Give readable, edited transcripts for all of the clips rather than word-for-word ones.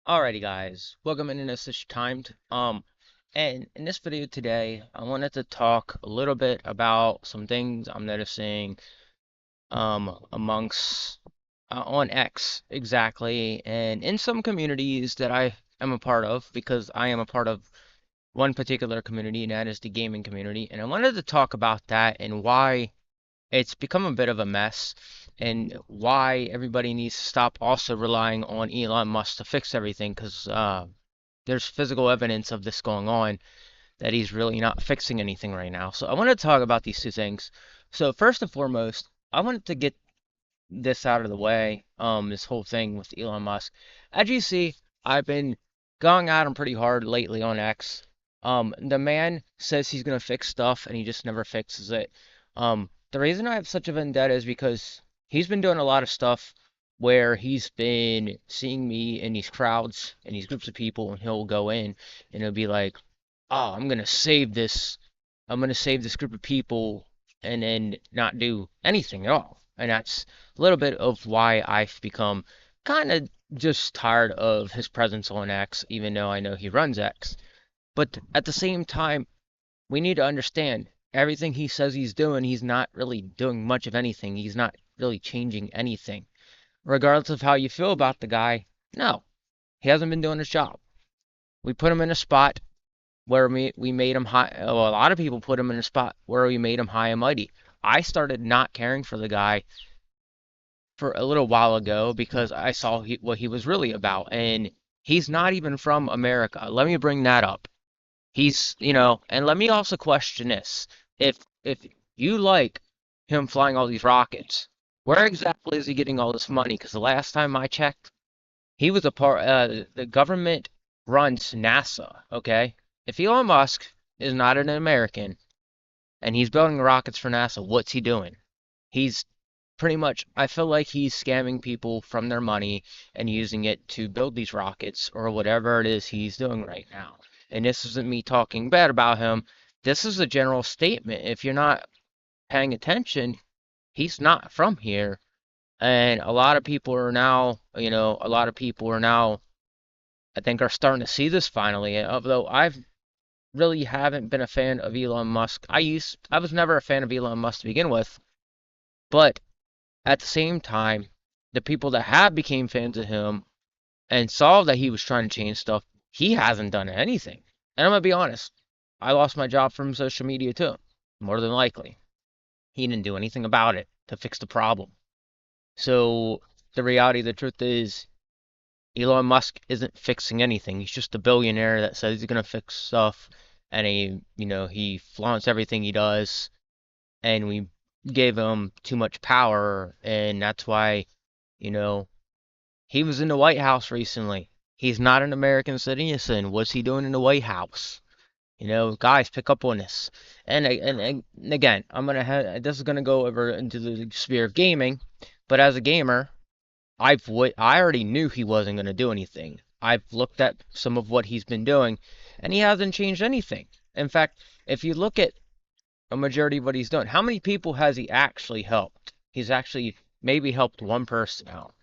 Alrighty guys, welcome into this timed. And in this video today, I wanted to talk a little bit about some things I'm noticing amongst on X exactly, and in some communities that I am a part of, because I am a part of one particular community, and that is the gaming community. And I wanted to talk about that and why it's become a bit of a mess, and why everybody needs to stop also relying on Elon Musk to fix everything, because there's physical evidence of this going on, that he's really not fixing anything right now. So I want to talk about these two things. So first and foremost, I wanted to get this out of the way, this whole thing with Elon Musk. As you see, I've been going at him pretty hard lately on X. The man says he's gonna fix stuff and he just never fixes it. The reason I have such a vendetta is because he's been doing a lot of stuff where he's been seeing me in these crowds and these groups of people, and he'll go in and he'll be like, "Oh, I'm gonna save this group of people," and then not do anything at all. And that's a little bit of why I've become kind of just tired of his presence on X, even though I know he runs X. But at the same time, we need to understand everything he says he's doing, he's not really doing much of anything. He's not really changing anything. Regardless of how you feel about the guy, no, he hasn't been doing his job. We put him in a spot where we made him high. Well, a lot of people put him in a spot where we made him high and mighty. I started not caring for the guy for a little while ago because I saw what he was really about, and he's not even from America. Let me bring that up. And let me also question this. If you like him flying all these rockets, where exactly is he getting all this money? Because the last time I checked, he was a part. The government runs NASA. Okay, if Elon Musk is not an American and he's building rockets for NASA, what's he doing? He's pretty much. I feel like he's scamming people from their money and using it to build these rockets or whatever it is he's doing right now. And this isn't me talking bad about him. This is a general statement. If you're not paying attention, he's not from here. And a lot of people are now, a lot of people are now, I think, are starting to see this finally. Although really haven't been a fan of Elon Musk. I was never a fan of Elon Musk to begin with, but at the same time, the people that have became fans of him and saw that he was trying to change stuff, he hasn't done anything. And I'm gonna be honest, I lost my job from social media too, more than likely. He didn't do anything about it to fix the problem. So the reality, the truth is, Elon Musk isn't fixing anything. He's just a billionaire that says he's gonna fix stuff, and he flaunts everything he does, and we gave him too much power, and that's why, you know, he was in the White House recently. He's not an American citizen. What's he doing in the White House? Guys, pick up on this. And again, this is gonna go over into the sphere of gaming, but as a gamer, I already knew he wasn't gonna do anything. I've looked at some of what he's been doing, and he hasn't changed anything. In fact, if you look at a majority of what he's done, how many people has he actually helped? He's actually maybe helped one person out.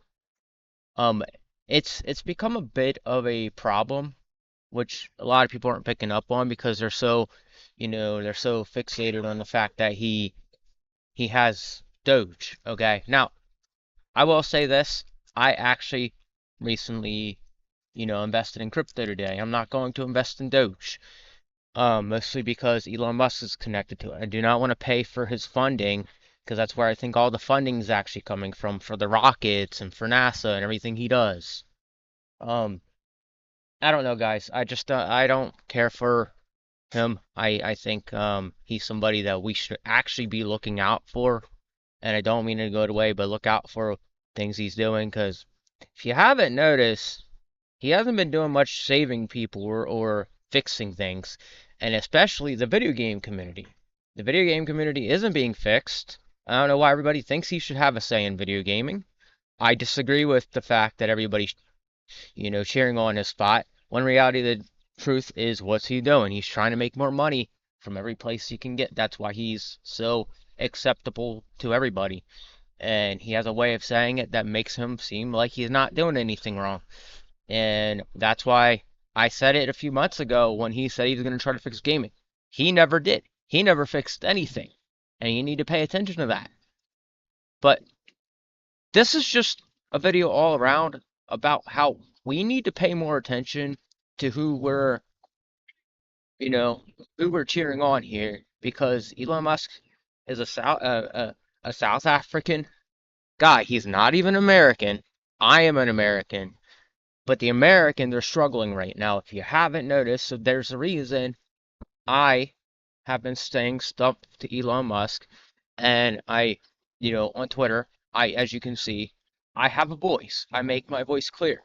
Um, it's become a bit of a problem, which a lot of people aren't picking up on because they're so fixated on the fact that he has Doge. Okay, now I will say this: I actually recently, invested in crypto today. I'm not going to invest in Doge, mostly because Elon Musk is connected to it. I do not want to pay for his funding because that's where I think all the funding is actually coming from for the rockets and for NASA and everything he does. Um, I don't know, guys. I don't care for him. I think he's somebody that we should actually be looking out for, and I don't mean in a good way, but look out for things he's doing because if you haven't noticed, he hasn't been doing much saving people or fixing things, and especially the video game community. The video game community isn't being fixed. I don't know why everybody thinks he should have a say in video gaming. I disagree with the fact that everybody's, cheering on his spot. When reality, the truth is, what's he doing? He's trying to make more money from every place he can get. That's why he's so acceptable to everybody. And he has a way of saying it that makes him seem like he's not doing anything wrong. And that's why I said it a few months ago when he said he was going to try to fix gaming. He never did. He never fixed anything. And you need to pay attention to that. But this is just a video all around about how we need to pay more attention to you know, who we're cheering on here because Elon Musk is a South African guy. He's not even American. I am an American. But the Americans are struggling right now. If you haven't noticed, so there's a reason I have been staying stuck to Elon Musk, and on Twitter, as you can see, I have a voice. I make my voice clear.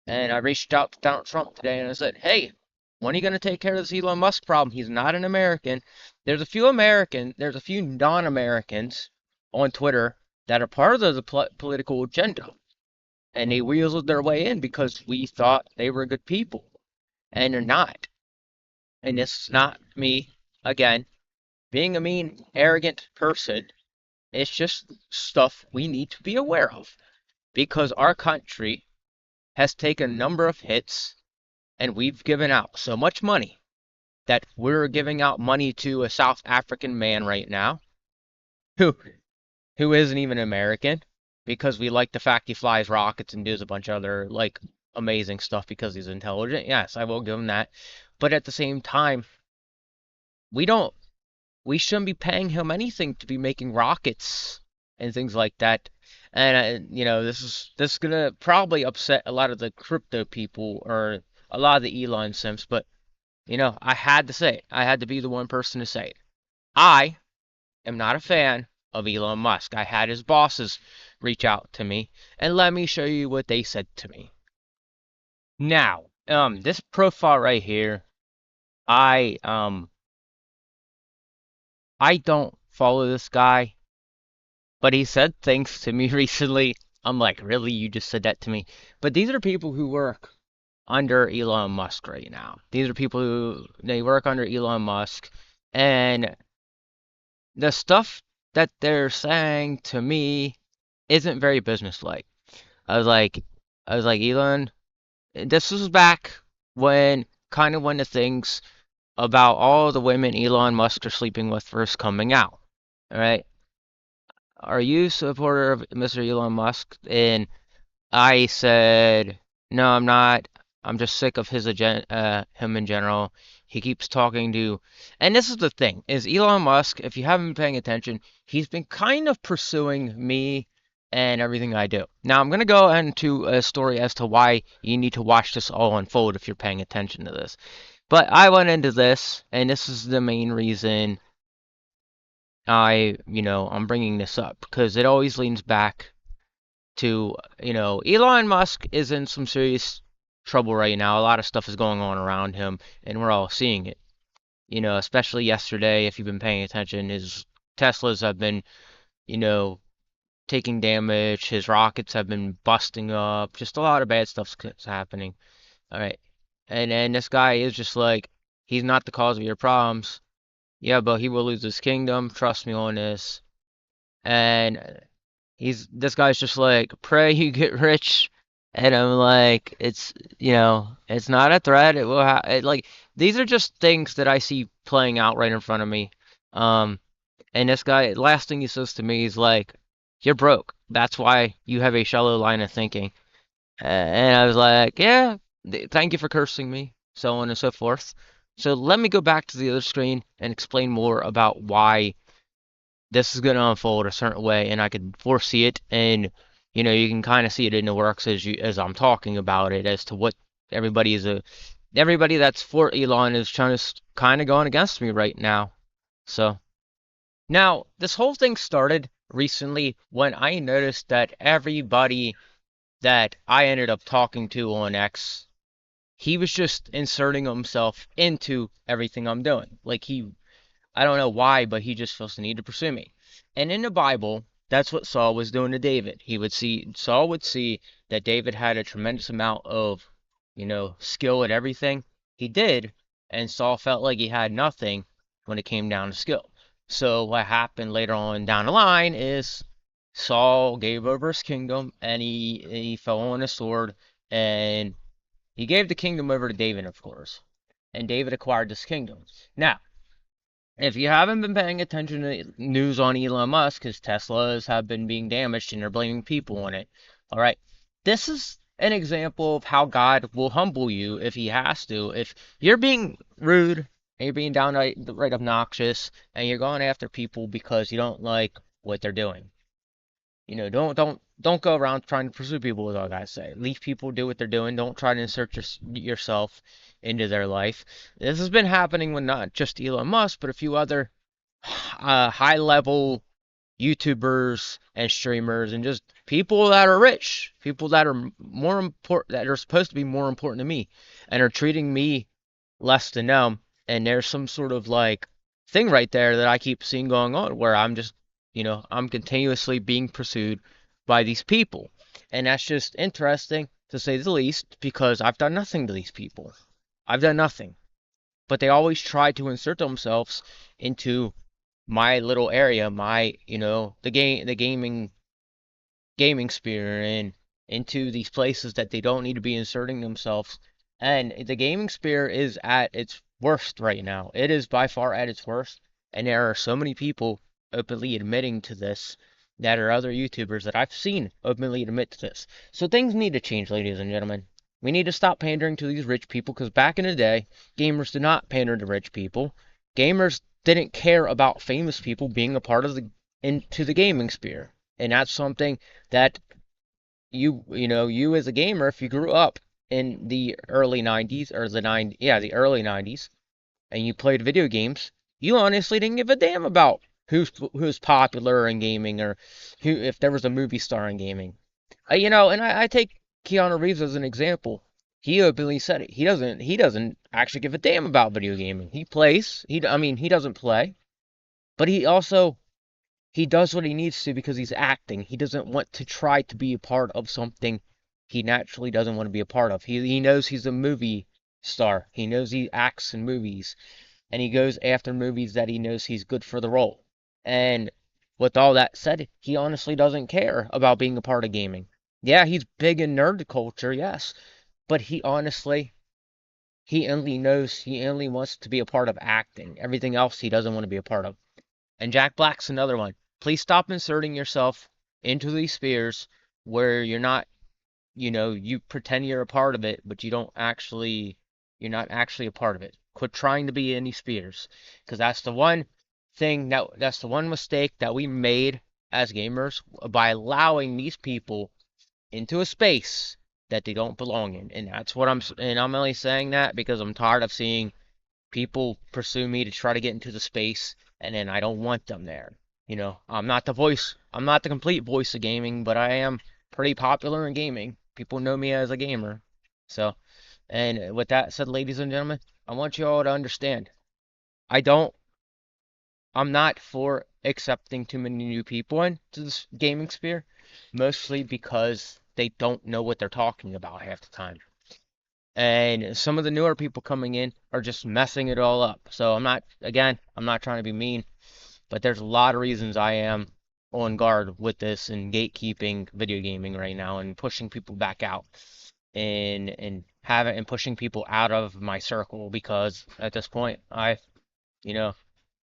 And I reached out to Donald Trump today and I said, hey, when are you going to take care of this Elon Musk problem? He's not an American. There's a few non-Americans on Twitter that are part of the political agenda and they weaseled their way in because we thought they were good people, and they're not. And this is not me, again, being a mean, arrogant person. It's just stuff we need to be aware of because our country has taken a number of hits and we've given out so much money that we're giving out money to a South African man right now who who isn't even American because we like the fact he flies rockets and does a bunch of other like amazing stuff because he's intelligent. Yes, I will give him that. But at the same time, we don't we shouldn't be paying him anything to be making rockets and things like that. And this is gonna probably upset a lot of the crypto people or a lot of the Elon simps, but I had to say it. I had to be the one person to say it. I am not a fan of Elon Musk. I had his bosses reach out to me, and let me show you what they said to me. Now, this profile right here, I I don't follow this guy, but he said things to me recently. I'm like, really? You just said that to me? But these are people who work under Elon Musk right now. These are people who they work under Elon Musk, and the stuff that they're saying to me isn't very businesslike. I was like, I was like, Elon, this was back when when the things about all the women Elon Musk are sleeping with first coming out. All right, are you a supporter of Mr. Elon Musk? And I said, no, I'm not. I'm just sick of him in general. He keeps talking to, and this is the thing, is Elon Musk, if you haven't been paying attention, he's been kind of pursuing me and everything I do. Now, I'm going to go into a story as to why you need to watch this all unfold if you're paying attention to this. But I went into this, and this is the main reason I'm bringing this up, because it always leans back to, Elon Musk is in some serious trouble right now. A lot of stuff is going on around him, and we're all seeing it. Especially yesterday, if you've been paying attention, his Teslas have been, you know, taking damage. His rockets have been busting up. Just a lot of bad stuff's happening. All right. And this guy is just like, he's not the cause of your problems. Yeah, but he will lose his kingdom. Trust me on this. And this guy's just like, pray you get rich. And I'm like, it's not a threat. It will like, these are just things that I see playing out right in front of me. Um, and this guy, last thing he says to me is like, you're broke. That's why you have a shallow line of thinking. And I was like, yeah, thank you for cursing me, so on and so forth. So let me go back to the other screen and explain more about why this is going to unfold a certain way, and I can foresee it, and you can kind of see it in the works as I'm talking about it, as to what everybody that's for Elon is trying to kind of going against me right now. So now this whole thing started recently when I noticed that everybody that I ended up talking to on X, he was just inserting himself into everything I'm doing. Like I don't know why, but he just feels the need to pursue me. And in the Bible, that's what Saul was doing to David. Saul would see that David had a tremendous amount of, skill at everything he did, and Saul felt like he had nothing when it came down to skill. So what happened later on down the line is Saul gave over his kingdom and he fell on his sword and He gave the kingdom over to David, of course, and David acquired this kingdom. Now, if you haven't been paying attention to news on Elon Musk, his Teslas have been being damaged and they're blaming people on it. All right. This is an example of how God will humble you if he has to. If you're being rude and you're being downright right obnoxious and you're going after people because you don't like what they're doing. Don't go around trying to pursue people is all I gotta say. Leave people do what they're doing. Don't try to insert yourself into their life. This has been happening with not just Elon Musk, but a few other high level YouTubers and streamers and just people that are rich, people that are more important, that are supposed to be more important to me, and are treating me less than them. And there's some sort of like thing right there that I keep seeing going on where I'm just, I'm continuously being pursued by these people. And that's just interesting to say the least because I've done nothing to these people. I've done nothing. But they always try to insert themselves into my little area, my, the gaming sphere and into these places that they don't need to be inserting themselves. And the gaming sphere is at its worst right now. It is by far at its worst. And there are so many people openly admitting to this that are other YouTubers that I've seen openly admit to this. So things need to change, ladies and gentlemen. We need to stop pandering to these rich people because back in the day, gamers did not pander to rich people. Gamers didn't care about famous people being a part of into the gaming sphere. And that's something that you as a gamer, if you grew up in the early 90s or the early 90s, and you played video games, you honestly didn't give a damn about who's popular in gaming or who if there was a movie star in gaming. And I take Keanu Reeves as an example. He openly said it. He doesn't actually give a damn about video gaming. He plays. He doesn't play, but he does what he needs to because he's acting. He doesn't want to try to be a part of something he naturally doesn't want to be a part of. He knows he's a movie star. He knows he acts in movies, and he goes after movies that he knows he's good for the role. And with all that said, he honestly doesn't care about being a part of gaming. Yeah, he's big in nerd culture, yes, but he only wants to be a part of acting. Everything else he doesn't want to be a part of. And Jack Black's another one. Please stop inserting yourself into these spheres where you're not, you pretend you're a part of it, but you're not actually a part of it. Quit trying to be in these spheres, because that's the one mistake that we made as gamers by allowing these people into a space that they don't belong in. And I'm only saying that because I'm tired of seeing people pursue me to try to get into the space, and then I don't want them there. I'm not the complete voice of gaming, but I am pretty popular in gaming. People know me as a gamer. So, and with that said, ladies and gentlemen, I want you all to understand. I don't, I'm not for accepting too many new people into this gaming sphere, mostly because they don't know what they're talking about half the time. And some of the newer people coming in are just messing it all up. So I'm not trying to be mean, but there's a lot of reasons I am on guard with this and gatekeeping video gaming right now and pushing people back out and pushing people out of my circle because at this point you know,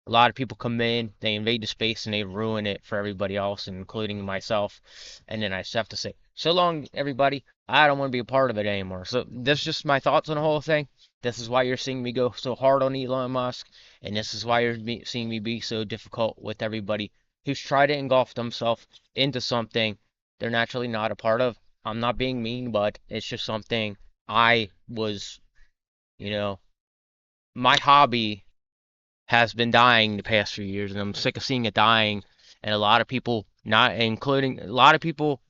a lot of people come in, they invade the space, and they ruin it for everybody else, including myself. And then I just have to say, so long, everybody. I don't want to be a part of it anymore. So that's just my thoughts on the whole thing. This is why you're seeing me go so hard on Elon Musk, and this is why you're seeing me be so difficult with everybody who's tried to engulf themselves into something they're naturally not a part of. I'm not being mean, but it's just something I was, you know, my hobby has been dying the past few years, and I'm sick of seeing it dying. And a lot of people, not including a lot of people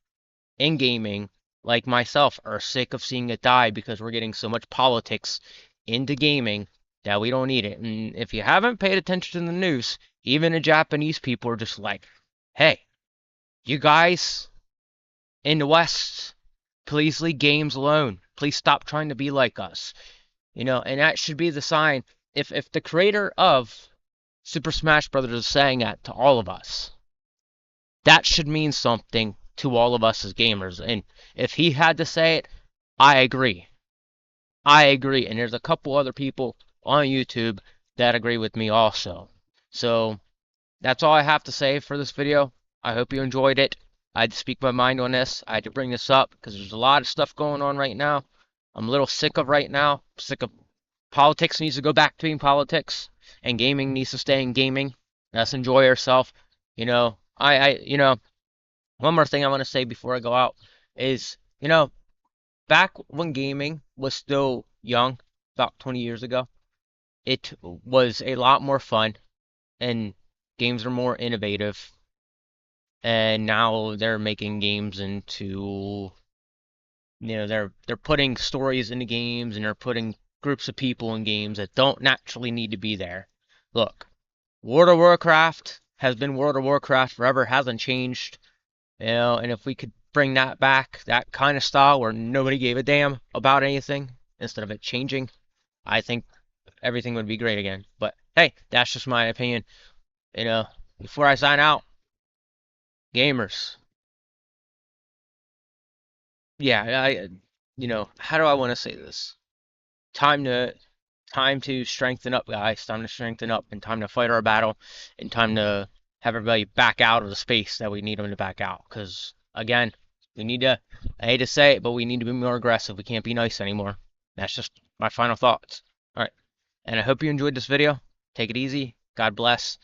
in gaming, like myself, are sick of seeing it die because we're getting so much politics into gaming that we don't need it. And if you haven't paid attention to the news, even the Japanese people are just like, hey, you guys in the West, please leave games alone. Please stop trying to be like us. And that should be the sign. If the creator of Super Smash Brothers is saying that to all of us, that should mean something to all of us as gamers. And if he had to say it, I agree. I agree, and there's a couple other people on YouTube that agree with me also. So that's all I have to say for this video. I hope you enjoyed it. I had to speak my mind on this. I had to bring this up because there's a lot of stuff going on right now. I'm a little sick of right now. Sick of politics needs to go back to being politics, and gaming needs to stay in gaming. Let's enjoy ourselves. One more thing I want to say before I go out is, back when gaming was still young, about 20 years ago, it was a lot more fun and games are more innovative. And now they're making games into, they're putting stories into games and they're putting groups of people in games that don't naturally need to be there. Look, World of Warcraft has been World of Warcraft forever, hasn't changed. And if we could bring that back, that kind of style where nobody gave a damn about anything instead of it changing, I think everything would be great again. But hey, that's just my opinion. You know, before I sign out, gamers, yeah, how do I want to say this? Time to time to strengthen up, guys. Time to strengthen up, and time to fight our battle, and time to have everybody back out of the space that we need them to back out. Because again, we need to. I hate to say it, but we need to be more aggressive. We can't be nice anymore. That's just my final thoughts. All right, and I hope you enjoyed this video. Take it easy. God bless.